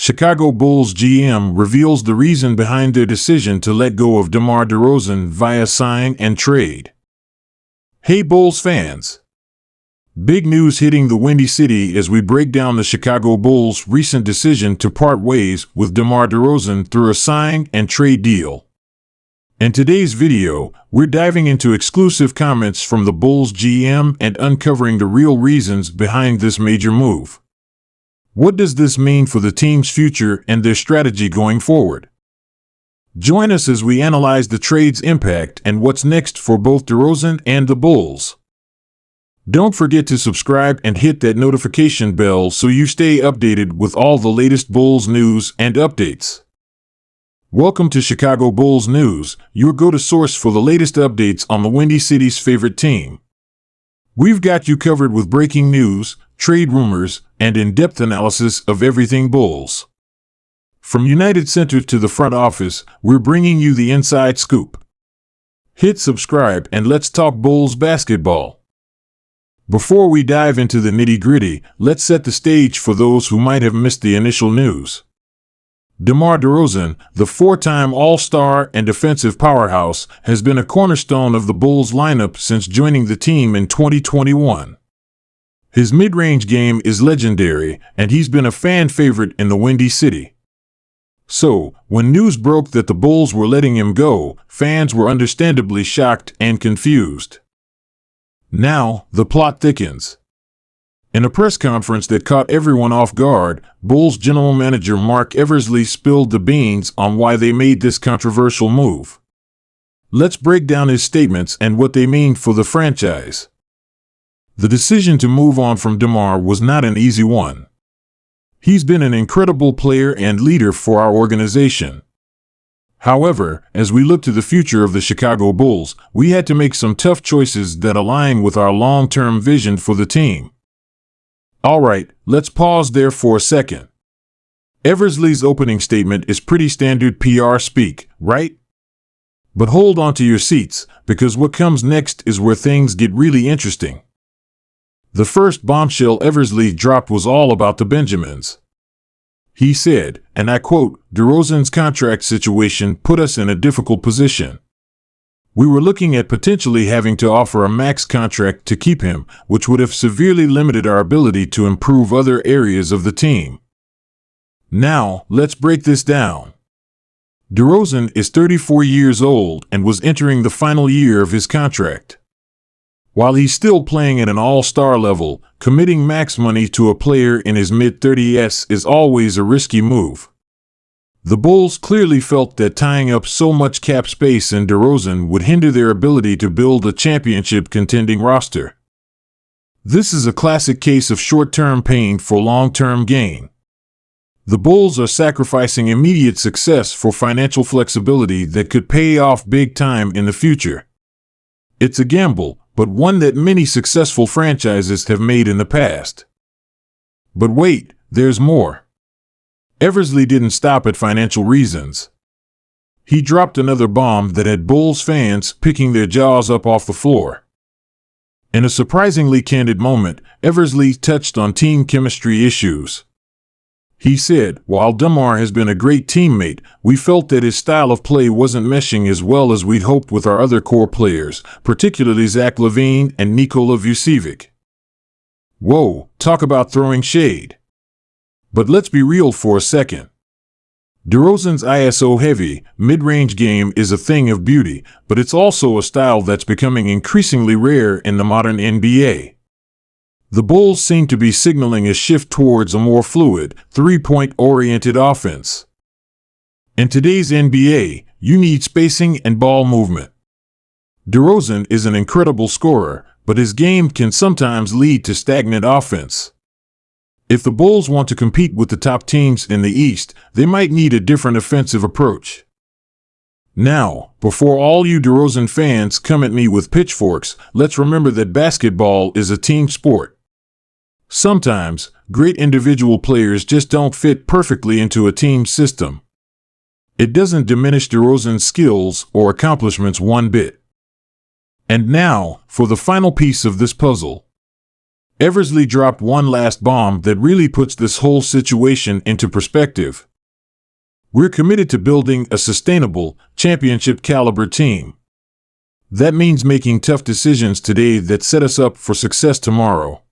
Chicago Bulls GM reveals the reason behind their decision to let go of DeMar DeRozan via sign and trade. Hey Bulls fans! Big news hitting the Windy City as we break down the Chicago Bulls' recent decision to part ways with DeMar DeRozan through a sign and trade deal. In today's video, we're diving into exclusive comments from the Bulls GM and uncovering the real reasons behind this major move. What does this mean for the team's future and their strategy going forward? Join us as we analyze the trade's impact and what's next for both DeRozan and the Bulls. Don't forget to subscribe and hit that notification bell so you stay updated with all the latest Bulls news and updates. Welcome to Chicago Bulls News, your go-to source for the latest updates on the Windy City's favorite team. We've got you covered with breaking news, trade rumors, and in-depth analysis of everything Bulls. From United Center to the front office, we're bringing you the inside scoop. Hit subscribe and let's talk Bulls basketball. Before we dive into the nitty-gritty, let's set the stage for those who might have missed the initial news. DeMar DeRozan, the four-time All-Star and defensive powerhouse, has been a cornerstone of the Bulls lineup since joining the team in 2021. His mid-range game is legendary, and he's been a fan favorite in the Windy City. So, when news broke that the Bulls were letting him go, fans were understandably shocked and confused. Now, the plot thickens. In a press conference that caught everyone off guard, Bulls general manager Marc Eversley spilled the beans on why they made this controversial move. Let's break down his statements and what they mean for the franchise. The decision to move on from DeMar was not an easy one. He's been an incredible player and leader for our organization. However, as we look to the future of the Chicago Bulls, we had to make some tough choices that align with our long-term vision for the team. Alright, let's pause there for a second. Eversley's opening statement is pretty standard PR speak, right? But hold on to your seats, because what comes next is where things get really interesting. The first bombshell Eversley dropped was all about the Benjamins. He said, and I quote, "DeRozan's contract situation put us in a difficult position. We were looking at potentially having to offer a max contract to keep him, which would have severely limited our ability to improve other areas of the team." Now, let's break this down. DeRozan is 34 years old and was entering the final year of his contract. While he's still playing at an all-star level, committing max money to a player in his mid-30s is always a risky move. The Bulls clearly felt that tying up so much cap space in DeRozan would hinder their ability to build a championship-contending roster. This is a classic case of short-term pain for long-term gain. The Bulls are sacrificing immediate success for financial flexibility that could pay off big time in the future. It's a gamble, but one that many successful franchises have made in the past. But wait, there's more. Eversley didn't stop at financial reasons. He dropped another bomb that had Bulls fans picking their jaws up off the floor. In a surprisingly candid moment, Eversley touched on team chemistry issues. He said, "While DeMar has been a great teammate, we felt that his style of play wasn't meshing as well as we'd hoped with our other core players, particularly Zach LaVine and Nikola Vucevic." Whoa, talk about throwing shade. But let's be real for a second. DeRozan's ISO-heavy, mid-range game is a thing of beauty, but it's also a style that's becoming increasingly rare in the modern NBA. The Bulls seem to be signaling a shift towards a more fluid, three-point-oriented offense. In today's NBA, you need spacing and ball movement. DeRozan is an incredible scorer, but his game can sometimes lead to stagnant offense. If the Bulls want to compete with the top teams in the East, they might need a different offensive approach. Now, before all you DeRozan fans come at me with pitchforks, let's remember that basketball is a team sport. Sometimes, great individual players just don't fit perfectly into a team system. It doesn't diminish DeRozan's skills or accomplishments one bit. And now, for the final piece of this puzzle. Eversley dropped one last bomb that really puts this whole situation into perspective. We're committed to building a sustainable, championship-caliber team. That means making tough decisions today that set us up for success tomorrow.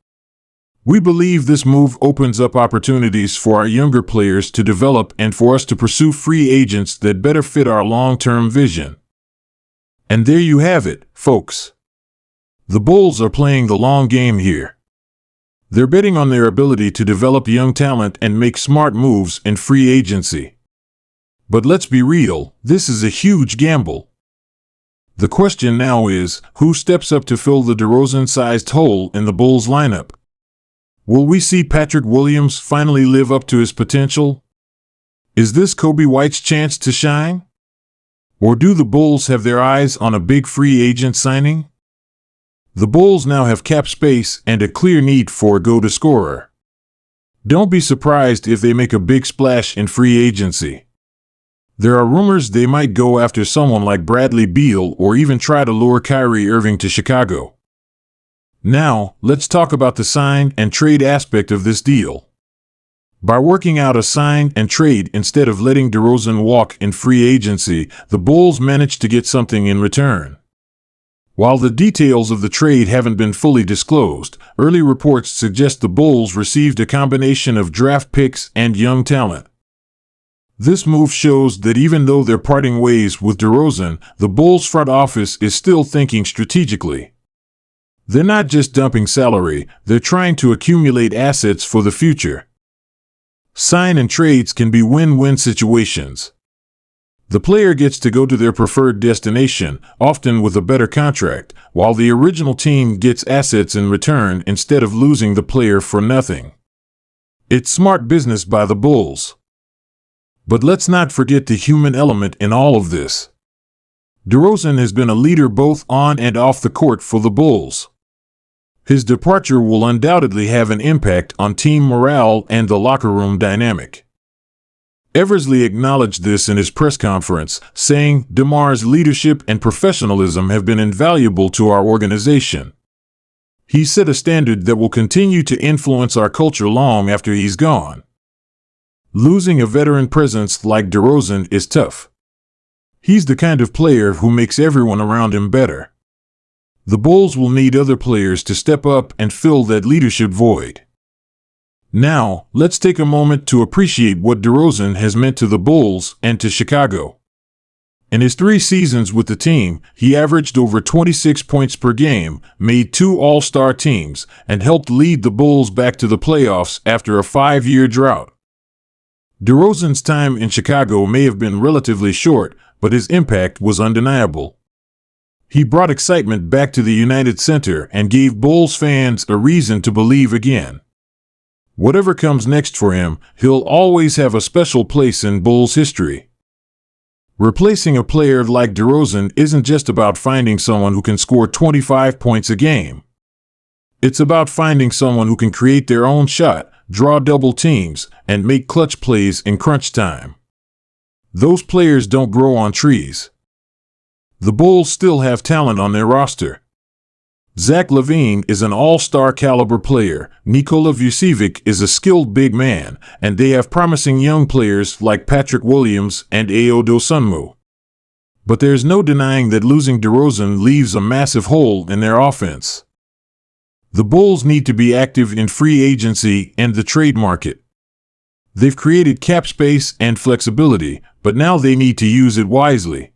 We believe this move opens up opportunities for our younger players to develop and for us to pursue free agents that better fit our long-term vision. And there you have it, folks. The Bulls are playing the long game here. They're betting on their ability to develop young talent and make smart moves in free agency. But let's be real, this is a huge gamble. The question now is, who steps up to fill the DeRozan-sized hole in the Bulls lineup? Will we see Patrick Williams finally live up to his potential? Is this Kobe White's chance to shine? Or do the Bulls have their eyes on a big free agent signing? The Bulls now have cap space and a clear need for a go-to scorer. Don't be surprised if they make a big splash in free agency. There are rumors they might go after someone like Bradley Beal or even try to lure Kyrie Irving to Chicago. Now, let's talk about the sign and trade aspect of this deal. By working out a sign and trade instead of letting DeRozan walk in free agency, the Bulls managed to get something in return. While the details of the trade haven't been fully disclosed, early reports suggest the Bulls received a combination of draft picks and young talent. This move shows that even though they're parting ways with DeRozan, the Bulls front office is still thinking strategically. They're not just dumping salary, they're trying to accumulate assets for the future. Sign and trades can be win-win situations. The player gets to go to their preferred destination, often with a better contract, while the original team gets assets in return instead of losing the player for nothing. It's smart business by the Bulls. But let's not forget the human element in all of this. DeRozan has been a leader both on and off the court for the Bulls. His departure will undoubtedly have an impact on team morale and the locker room dynamic. Eversley acknowledged this in his press conference, saying, "DeMar's leadership and professionalism have been invaluable to our organization. He set a standard that will continue to influence our culture long after he's gone." Losing a veteran presence like DeRozan is tough. He's the kind of player who makes everyone around him better. The Bulls will need other players to step up and fill that leadership void. Now, let's take a moment to appreciate what DeRozan has meant to the Bulls and to Chicago. In his 3 seasons with the team, he averaged over 26 points per game, made 2 All-Star teams, and helped lead the Bulls back to the playoffs after a 5-year drought. DeRozan's time in Chicago may have been relatively short, but his impact was undeniable. He brought excitement back to the United Center and gave Bulls fans a reason to believe again. Whatever comes next for him, he'll always have a special place in Bulls history. Replacing a player like DeRozan isn't just about finding someone who can score 25 points a game. It's about finding someone who can create their own shot, draw double teams, and make clutch plays in crunch time. Those players don't grow on trees. The Bulls still have talent on their roster. Zach LaVine is an all-star caliber player, Nikola Vucevic is a skilled big man, and they have promising young players like Patrick Williams and Ayo Dosunmu. But there's no denying that losing DeRozan leaves a massive hole in their offense. The Bulls need to be active in free agency and the trade market. They've created cap space and flexibility, but now they need to use it wisely.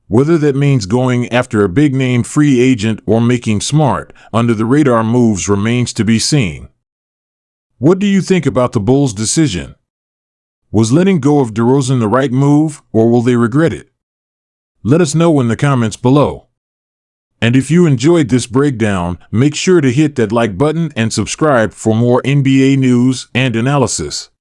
Whether that means going after a big-name free agent or making smart, under-the-radar moves remains to be seen. What do you think about the Bulls' decision? Was letting go of DeRozan the right move, or will they regret it? Let us know in the comments below. And if you enjoyed this breakdown, make sure to hit that like button and subscribe for more NBA news and analysis.